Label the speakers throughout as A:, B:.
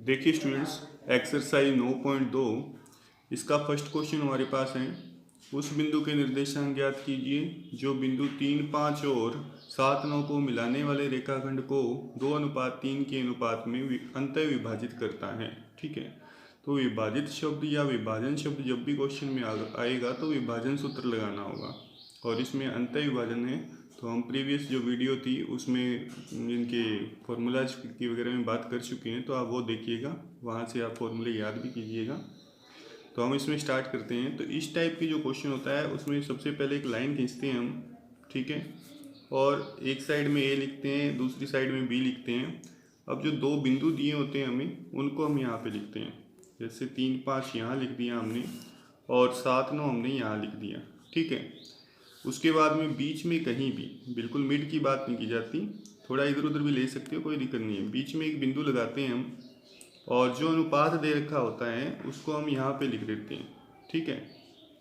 A: देखिए students, exercise 9.2 इसका first question हमारे पास है। उस बिंदु के निर्देशांक ज्ञात कीजिए जो बिंदु 3, 5 और 7, 9 को मिलाने वाले रेखाखंड को 2:3 के अनुपात में अंतः विभाजित करता है। ठीक है, तो विभाजित शब्द या विभाजन शब्द जब भी क्वेश्चन में आएगा तो विभाजन सूत्र लगाना होगा। और इसमें अंतः विभाजन है तो हम प्रीवियस जो वीडियो थी उसमें इनके फॉर्मूलाज की वगैरह में बात कर चुके हैं, तो आप वो देखिएगा, वहाँ से आप फॉर्मूले याद भी कीजिएगा। तो हम इसमें स्टार्ट करते हैं। तो इस टाइप की जो क्वेश्चन होता है उसमें सबसे पहले एक लाइन खींचते हैं हम, ठीक है, और एक साइड में ए लिखते हैं, दूसरी साइड में बी लिखते हैं। अब जो दो बिंदु दिए होते हैं हमें, उनको हम यहाँ पे लिखते हैं। जैसे 3, 5 यहाँ लिख दिया हमने और 7, 9 हमने यहाँ लिख दिया। ठीक है, उसके बाद में बीच में कहीं भी, बिल्कुल मिड की बात नहीं की जाती, थोड़ा इधर उधर भी ले सकते हो, कोई दिक्कत नहीं है। बीच में एक बिंदु लगाते हैं हम और जो अनुपात दे रखा होता है उसको हम यहाँ पे लिख देते हैं। ठीक है,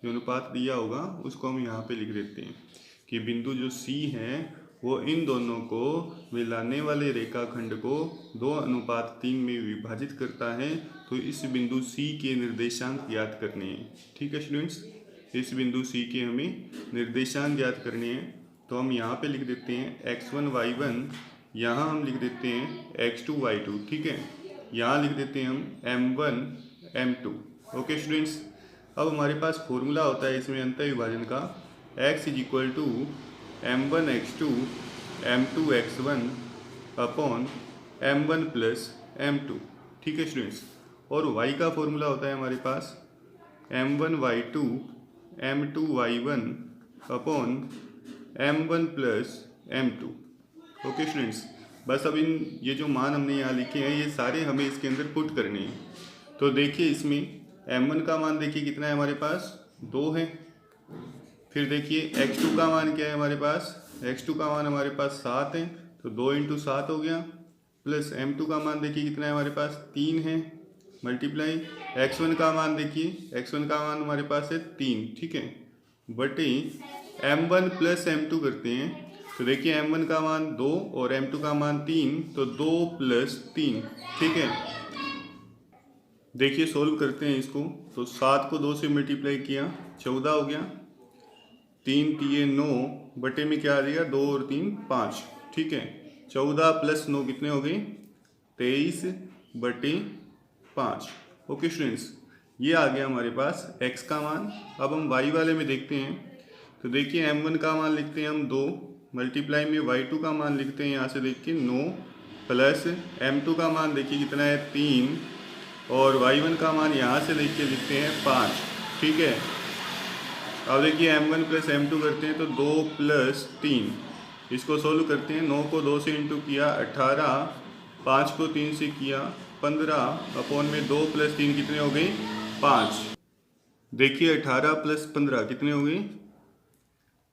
A: जो अनुपात दिया होगा उसको हम यहाँ पे लिख देते हैं कि बिंदु जो सी है वो इन दोनों को मिलाने वाले रेखाखंड को 2:3 में विभाजित करता है। तो इस बिंदु सी के निर्देशांक ज्ञात करने हैं। ठीक है स्टूडेंट्स, इस बिंदु सी के हमें निर्देशांक ज्ञात करने हैं। तो हम यहाँ पे लिख देते हैं x1 y1, यहाँ हम लिख देते हैं x2 y2। ठीक है, यहाँ लिख देते हैं हम m1 m2। ओके स्टूडेंट्स, अब हमारे पास फॉर्मूला होता है इसमें अंतः विभाजन का, x = m1 x2 m2 x1 upon m1 + m2। ठीक है स्टूडेंट्स, और y का फॉर्मूला होता है हमारे पास m1 y2 m2 y1 upon m1 + m2। Okay students, बस अब ये जो मान हमने यहाँ लिखे हैं ये सारे हमें इसके अंदर पुट करने हैं। तो देखिए इसमें m1 का मान देखिए कितना है हमारे पास, 2 है। फिर देखिए x2 का मान क्या है हमारे पास, x2 का मान हमारे पास 7 है, तो 2 × 7 हो गया, प्लस m2 का मान देखिए कितना है हमारे पास, 3 है, मल्टीप्लाई x1 का मान देखिए, x1 का मान हमारे पास है 3। ठीक है, बटे m1 + m2 करते हैं। तो देखिए m1 का मान 2 और m2 का मान 3, तो 2 + 3। ठीक है, देखिए सोल्व करते हैं इसको। तो 7 को 2 से मल्टीप्लाई किया, 14 हो गया, 3 × 9 बटे में क्या आ जाएगा, 2 और 3 5। ठीक है, 14 + 9 कितने हो गए, 23/5। ओके स्टूडेंट्स, ये आ गया हमारे पास x का मान। अब हम y वाले में देखते हैं। तो देखिए m1 का मान लिखते हैं हम 2, मल्टीप्लाई में y2 का मान लिखते हैं यहाँ से देख के 9, प्लस m2 का मान देखिए कितना है 3, और y1 का मान यहाँ से देख के लिखते हैं 5। ठीक है, अब देखिए m1 + m2 करते हैं तो 2 + 3, इसको सोल्व करते हैं। 9 को 2 से इंटू किया 18, 5 को 3 से किया 15, अपॉन में 2 + 3 कितने हो गए, 5। देखिए 18 + 15 कितने हो गए,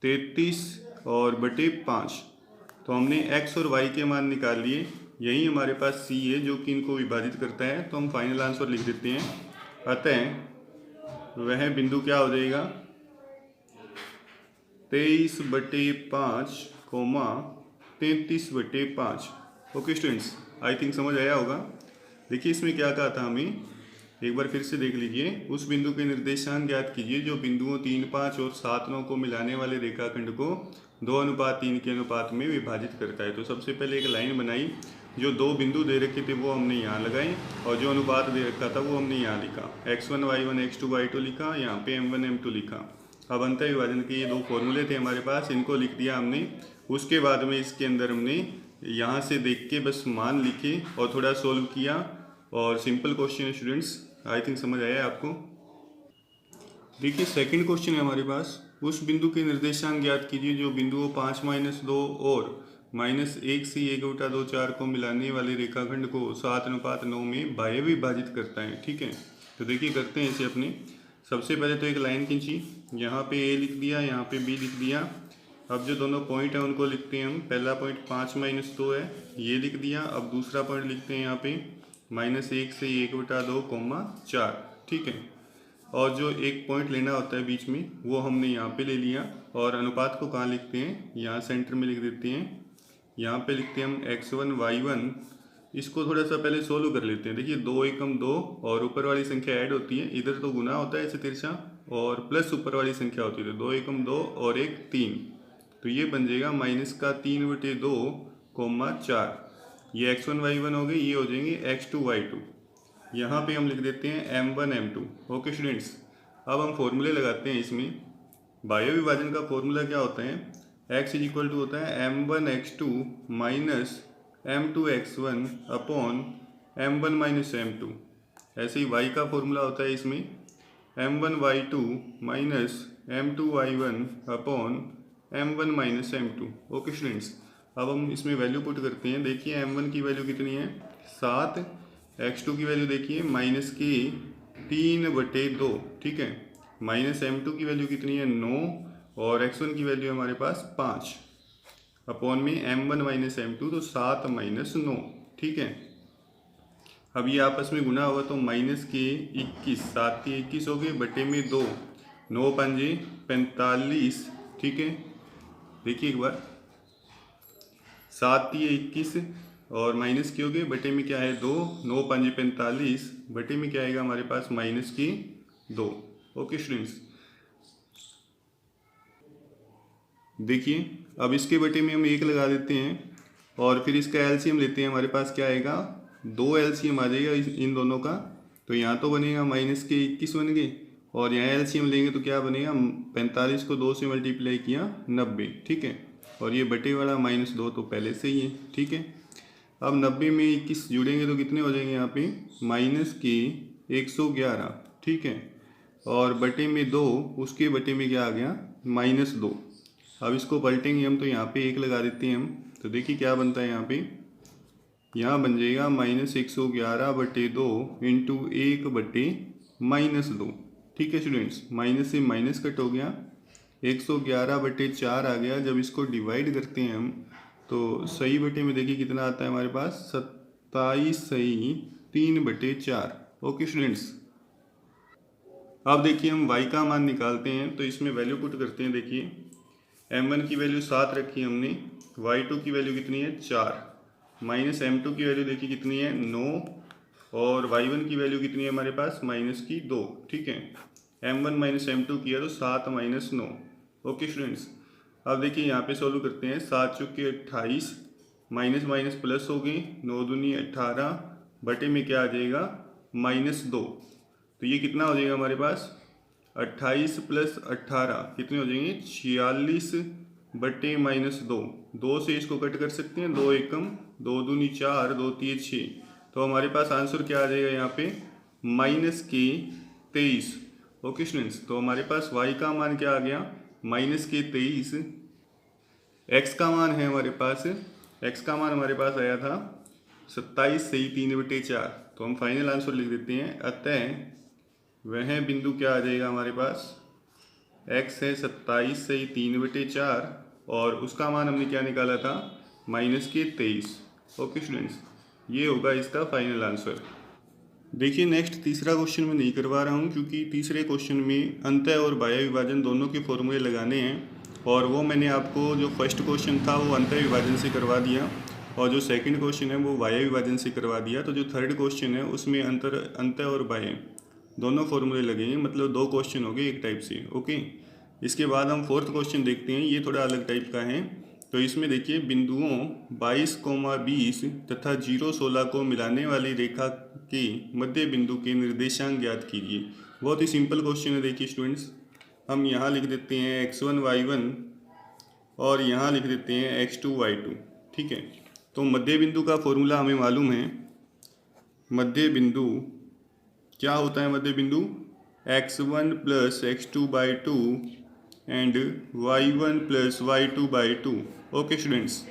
A: 33 और बटे 5। तो हमने x और y के मान निकाल लिए। यही हमारे पास c है जो कि इनको विभाजित करता है, तो हम फाइनल आंसर लिख देते हैं। अतः वह बिंदु क्या हो जाएगा, 23/5, 33/5। ओके स्टूडेंट्स, आई थिंक समझ आया होगा। देखिए इसमें क्या कहा था हमें, एक बार फिर से देख लीजिए। उस बिंदु के निर्देशांक ज्ञात कीजिए जो बिंदुओं 3, 5 और 7, 9 को मिलाने वाले रेखाखंड को 2:3 के अनुपात में विभाजित करता है। तो सबसे पहले एक लाइन बनाई, जो दो बिंदु दे रखे थे वो हमने यहाँ लगाए, और जो अनुपात दे रखा था वो हमने यहाँ लिखा, x1 y1 x2 y2 लिखा, यहाँ पे m1 m2 लिखा। अब अंतः विभाजन के ये 2 फॉर्मूले थे हमारे पास, इनको लिख दिया हमने। उसके बाद में इसके अंदर हमने यहाँ से देख के बस मान लिखे और थोड़ा सोल्व किया, और सिंपल क्वेश्चन है स्टूडेंट्स, आई थिंक समझ आया है आपको। देखिए सेकंड क्वेश्चन है हमारे पास, उस बिंदु के निर्देशांक ज्ञात कीजिए जो बिंदुओं 5 - 2 और -1 से 1/2 4 को मिलाने वाले रेखाखंड को 7:9 में बाह्य विभाजित करता है। ठीक है, तो देखिए करते हैं इसे अपने। सबसे पहले तो एक लाइन खींची, यहाँ पे a लिख दिया, यहाँ पे b लिख दिया। अब जो दोनों पॉइंट हैं उनको लिखते हैं हम। पहला पॉइंट 5 - 2 है, ये लिख दिया। अब दूसरा पॉइंट लिखते हैं यहाँ पे -1 से 1/2, 4। ठीक है, और जो एक पॉइंट लेना होता है बीच में वो हमने यहाँ पे ले लिया। और अनुपात को कहाँ लिखते हैं, यहाँ सेंटर में लिख देते हैं। यहाँ पे लिखते हैं हम x1 y1 इसको थोड़ा सा पहले सोल्व कर लेते हैं। देखिए 2 एकम 2 और ऊपर वाली संख्या ऐड होती है, इधर तो गुना होता है ऐसे तिरछा, और प्लस ऊपर वाली संख्या होती है, तो 2 एकम 2 और 1 3, तो ये बन जाएगा माइनस का 3/2 कोमा 4। ये x1 y1 हो गई, ये हो जाएंगे x2 y2। यहाँ पे हम लिख देते हैं m1 m2। ओके स्टूडेंट्स, अब हम फॉर्मूले लगाते हैं इसमें। बाह्य विभाजन का फॉर्मूला क्या होता है, x इज इक्वल टू होता है m1 x2 minus m2 x1 upon m1 minus m2। ऐसे ही y का फॉर्मूला होता है इसमें m1 y2 minus m2 y1 upon m1 minus m2। Okay students, अब हम इसमें वैल्यू पुट करते हैं। देखिए m1 की वैल्यू कितनी है 7, x2 की वैल्यू देखिए माइनस की 3/2, ठीक है, माइनस m2 की वैल्यू कितनी है 9, और x1 की वैल्यू हमारे पास 5, अपॉन में m1 माइनस m2, तो 7 माइनस 9, ठीक है। अब ये आपस में गुना होगा तो माइनस के 21, 7 के 21 हो गए, बटे में 2, 9 पंजे 45, ठीक है। देखिए एक बार, 7 के 21 और माइनस के हो गए, बटे में क्या है 2, 9 पंजे 45, बटे में क्या आएगा हमारे पास माइनस की 2। ओके स्टूडेंट्स, देखिए अब इसके बटे में हम 1 लगा देते हैं और फिर इसका एलसीएम लेते हैं। हमारे पास क्या आएगा 2 एलसीएम आ जाएगा इन दोनों का, तो यहाँ तो बनेगा माइनस के 21 बन गए, और यहाँ एलसीएम लेंगे तो क्या बनेगा 45 को 2 से मल्टीप्लाई किया 90, ठीक है, और ये बटे वाला -2 तो पहले से ही है, ठीक है। अब 90 में 21 जुड़ेंगे तो कितने हो जाएंगे यहाँ पे माइनस के 111, ठीक है, और बटे में 2, उसके बटे में क्या आ गया -2। अब इसको पलटेंगे हम तो यहाँ पे 1 लगा देते हैं हम, तो देखिए क्या बनता है यहाँ पे, यहाँ बन जाएगा -111/2 इंटू 1/-2, ठीक है स्टूडेंट्स। माइनस से माइनस कट हो गया, 111/4 आ गया। जब इसको डिवाइड करते हैं हम तो सही बटे में देखिए कितना आता है हमारे पास 27 सही 3/4। ओके स्टूडेंट्स, अब देखिए हम y का मान निकालते हैं, तो इसमें वैल्यू पुट करते हैं। देखिए m1 की वैल्यू 7 रखी है हमने, y2 की वैल्यू कितनी है 4, माइनस m2 की वैल्यू देखिए कितनी है 9, और y1 की वैल्यू कितनी है हमारे पास -2, ठीक है। m1 माइनस m2 किया तो 7 माइनस 9। ओके स्टूडेंट्स, अब देखिए यहाँ पे सॉल्व करते हैं। 7 चौके 28, माइनस माइनस प्लस हो गई, 9 दूनी 18, बटे में क्या आ जाएगा -2, तो ये कितना हो जाएगा हमारे पास 28 + 18 कितने हो जाएंगे 46/-2। 2 से इसको कट कर सकते हैं, 2 एकम 2 दूनी 4, 2 3 6, तो हमारे पास आंसर क्या आ जाएगा यहाँ पे -23। ओके स्टूडेंट्स, तो हमारे पास y का मान क्या आ गया -23, x का मान है हमारे पास, x का मान हमारे पास आया था 27 सही 3/4, तो हम फाइनल आंसर लिख देते हैं। अतः वह बिंदु क्या आ जाएगा हमारे पास, x है 27 सही 3/4 और उसका मान हमने क्या निकाला था -23। ओके स्टूडेंट्स, ये होगा इसका फाइनल आंसर। देखिए नेक्स्ट तीसरा क्वेश्चन मैं नहीं करवा रहा हूँ, क्योंकि तीसरे क्वेश्चन में अंतः और बाह्य विभाजन दोनों के फॉर्मूले लगाने हैं, और वो मैंने आपको जो फर्स्ट क्वेश्चन था वो अंतः विभाजन से करवा दिया, और जो सेकंड क्वेश्चन है वो बाह्य विभाजन से करवा दिया। तो जो थर्ड क्वेश्चन है उसमें अंतः और बाह्य दोनों फॉर्मूले लगेंगे, मतलब 2 क्वेश्चन हो गए एक टाइप से। ओके, इसके बाद हम फोर्थ क्वेश्चन देखते हैं, ये थोड़ा अलग टाइप का है। तो इसमें देखिए बिंदुओं 22, 20 तथा 0, 16 को मिलाने वाली रेखा के मध्य बिंदु के निर्देशांक ज्ञात कीजिए। बहुत ही सिंपल क्वेश्चन है। देखिए स्टूडेंट्स, हम यहाँ लिख देते हैं x1 y1 और यहाँ लिख देते हैं x2 y2, ठीक है। तो मध्य बिंदु का फॉर्मूला हमें मालूम है। मध्य बिंदु क्या होता है, मध्य बिंदु x1 + x2/2 and y1 + y2/2। Okay students,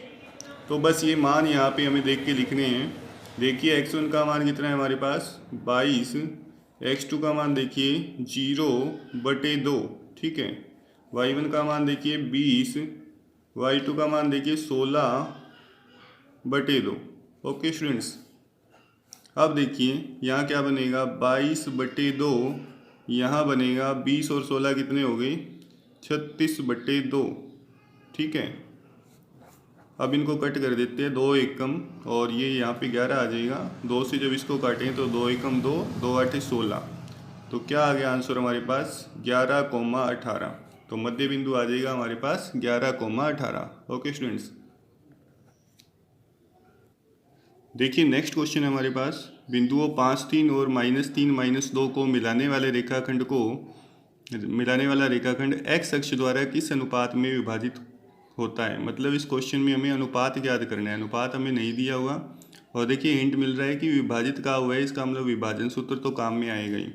A: तो बस ये मान यहाँ पे हमें देख के लिखने हैं। देखिए x1 का मान कितना है हमारे पास 22, x2 का मान देखिए 0/2, ठीक है, y1 का मान देखिए 20, y2 का मान देखिए 16/2। ओके स्टूडेंट्स, अब देखिए यहाँ क्या बनेगा 22/2, यहाँ बनेगा 20 और 16 कितने हो गए 36/2, ठीक है। अब इनको कट कर देते हैं, 2 एकम और ये यहाँ पे 11 आ जाएगा। 2 से जब इसको काटें तो 2 एकम 2, 2 8 16। तो क्या आ गया आंसर हमारे पास 11,18। तो मध्य बिंदु आ जाएगा हमारे पास 11,18। ओके स्टूडेंट्स, देखिए नेक्स्ट क्वेश्चन है हमारे पास। बिंदुओं 5 3 और -3 -2 को मिलाने वाले रेखाखंड x अक्ष द्वारा किस अनुपात में विभाजित होता है। मतलब इस क्वेश्चन में हमें अनुपात ज्ञात करना है। अनुपात हमें नहीं दिया हुआ और देखिए हिंट मिल रहा है कि विभाजित का हुआ है, इसका मतलब विभाजन सूत्र तो काम में आएगा ही।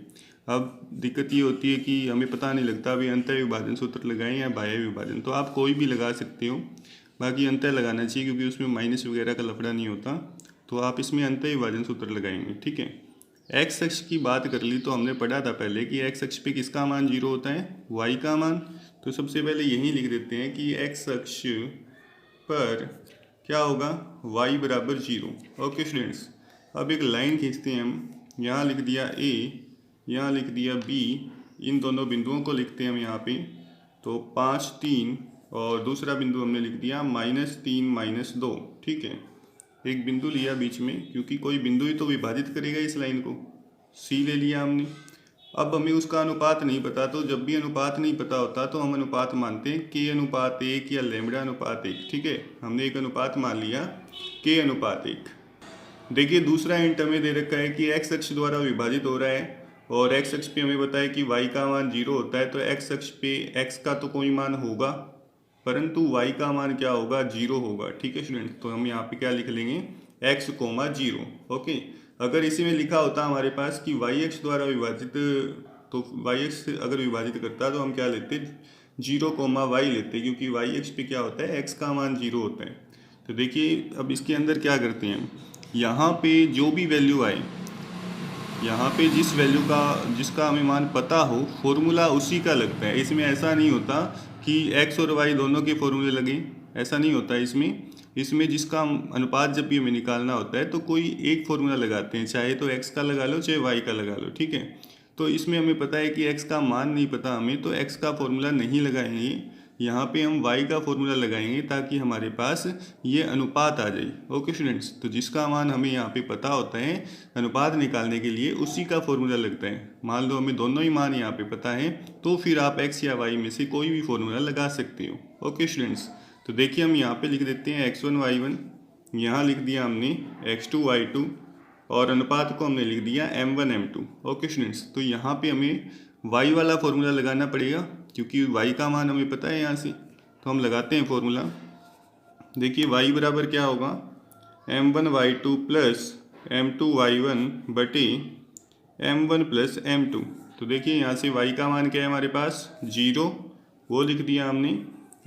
A: अब दिक्कत ये होती है कि हमें पता नहीं लगता अभी अंतः विभाजन सूत्र लगाएं या बाह्य विभाजन। तो आप कोई भी लगा सकते हो, बाकी अंतः लगाना चाहिए क्योंकि उसमें माइनस वगैरह का लफड़ा नहीं होता। तो आप इसमें अंतः विभाजन सूत्र लगाएंगे, ठीक है। एक्स अक्ष की बात कर ली तो हमने पढ़ा था पहले कि एक्स अक्ष पे किसका मान 0 होता है, वाई का मान। तो सबसे पहले यही लिख देते हैं कि एक्स अक्ष पर क्या होगा, y बराबर 0। ओके स्टूडेंट्स, अब एक लाइन खींचते हैं हम। यहाँ लिख दिया a, यहाँ लिख दिया b, इन दोनों बिंदुओं को लिखते हैं हम यहाँ पे। तो 5 3 और दूसरा बिंदु हमने लिख दिया -3 -2, ठीक है। एक बिंदु लिया बीच में क्योंकि कोई बिंदु ही तो विभाजित करेगा इस लाइन को, सी ले लिया हमने। अब हमें उसका अनुपात नहीं पता, तो जब भी अनुपात नहीं पता होता तो हम अनुपात मानते हैं k अनुपात 1 या लैम्बडा अनुपात 1, ठीक है। हमने एक अनुपात मान लिया k अनुपात 1। देखिए दूसरा हिंट हमें दे रखा है कि x अक्ष द्वारा विभाजित हो रहा है और x अक्ष पे हमें बताया कि y का मान 0 होता है। तो x अक्ष पे x का तो कोई मान होगा परंतु y का मान क्या होगा, 0 होगा, ठीक है स्टूडेंट। तो हम यहाँ पे क्या लिख लेंगे, x, 0। ओके, अगर इसी में लिखा होता हमारे पास कि y अक्ष द्वारा विभाजित, तो y अक्ष अगर विभाजित करता तो हम क्या लेते, 0, y लेते, क्योंकि y अक्ष पे क्या होता है, x का मान 0 होता है। तो देखिए अब इसके अंदर क्या करते हैं, यहाँ पे जो भी वैल्यू आए, यहाँ पे जिस वैल्यू का जिसका हमें मान पता हो फॉर्मूला उसी का लगता है। इसमें ऐसा नहीं होता कि x और y दोनों के फॉर्मूले लगे, ऐसा नहीं होता इसमें जिसका अनुपात जब भी हमें निकालना होता है तो कोई एक फॉर्मूला लगाते हैं, चाहे तो x का लगा लो चाहे y का लगा लो, ठीक है। तो इसमें हमें पता है कि x का मान नहीं पता हमें, तो x का फॉर्मूला नहीं लगाएंगे, यहाँ पे हम y का फॉर्मूला लगाएंगे ताकि हमारे पास ये अनुपात आ जाए। ओके स्टूडेंट्स, तो जिसका मान हमें यहाँ पे पता होता है अनुपात निकालने के लिए उसी का फॉर्मूला लगता है। मान लो हमें दोनों ही मान यहाँ पे पता है तो फिर आप x या y में से कोई भी फॉर्मूला लगा सकते हो। ओके स्टूडेंट्स, तो देखिए हम यहाँ पे लिख देते हैं x1 y1, यहाँ लिख दिया हमने x2 y2 और अनुपात को हमने लिख दिया m1 m2। ओके स्टूडेंट्स, तो यहाँ पे हमें y वाला फॉर्मूला लगाना पड़ेगा क्योंकि y का मान हमें पता है यहाँ से, तो हम लगाते हैं फॉर्मूला। देखिए y बराबर क्या होगा, m1 y2 plus m2 y1 बटे m1 प्लस m2। तो देखिए यहाँ से y का मान क्या है हमारे पास, 0, वो लिख दिया हमने।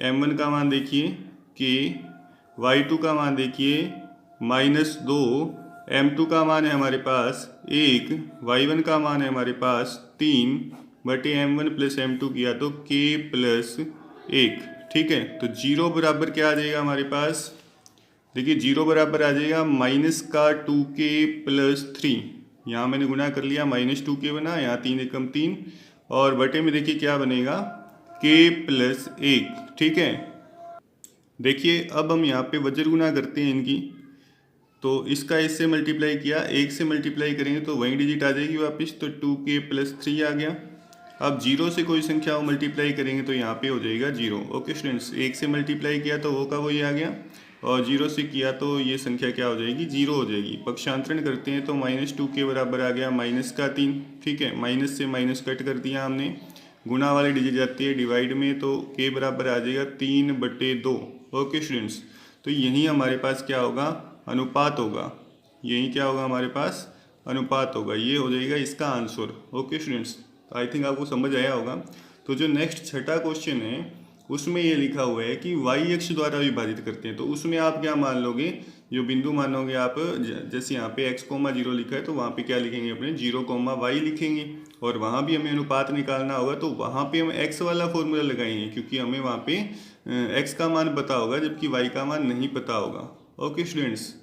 A: m1 का मान देखिए k, y2 का मान देखिए -2, m2 का मान है हमारे पास 1, y1 का मान है हमारे पास 3 बटे m1 प्लस m2 किया तो k प्लस 1, ठीक है। तो 0 बराबर क्या आ जाएगा हमारे पास, देखिए 0 बराबर आ जाएगा -2k प्लस 3। यहाँ मैंने गुणा कर लिया, -2k बना, यहाँ 3 एकम 3 और बटे में देखिए क्या बनेगा, k प्लस 1, ठीक है। देखिए अब हम यहाँ पे वज्र गुणा करते हैं इनकी, तो इसका इससे मल्टीप्लाई किया, 1 से मल्टीप्लाई करेंगे तो वही डिजिट आ जाएगी वापस, तो 2k प्लस 3 आ गया। अब 0 से कोई संख्या को मल्टीप्लाई करेंगे तो यहाँ पे हो जाएगा 0। ओके स्टूडेंट्स, 1 से मल्टीप्लाई किया तो वो का वही आ गया और 0 से किया तो ये संख्या क्या हो जाएगी, 0 हो जाएगी। पक्षांतरण करते हैं तो -2k बराबर आ गया -3, ठीक है। माइनस से माइनस कट कर दिया हमने, गुणा वाली डिजिट जाती है डिवाइड में, तो k बराबर आ जाएगा 3/2। ओके स्टूडेंट्स, तो यही हमारे पास क्या होगा, अनुपात होगा, यही क्या होगा हमारे पास, अनुपात होगा। ये हो जाएगा इसका answer. Okay students, I think आपको समझ आया होगा। तो जो नेक्स्ट छठा क्वेश्चन है उसमें ये लिखा हुआ है कि y अक्ष द्वारा विभाजित करते हैं, तो उसमें आप क्या मान लोगे, जो बिंदु मानोगे आप, जैसे यहाँ पे x, 0 लिखा है तो वहाँ पे क्या लिखेंगे अपने 0, y लिखेंगे और वहाँ भी हमें अनुपात निकालना होगा तो वहाँ पे हम x वाला फॉर्मूला लगाएंगे क्योंकि हमें वहाँ पे x का मान पता होगा जबकि y का मान नहीं पता होगा। Okay students,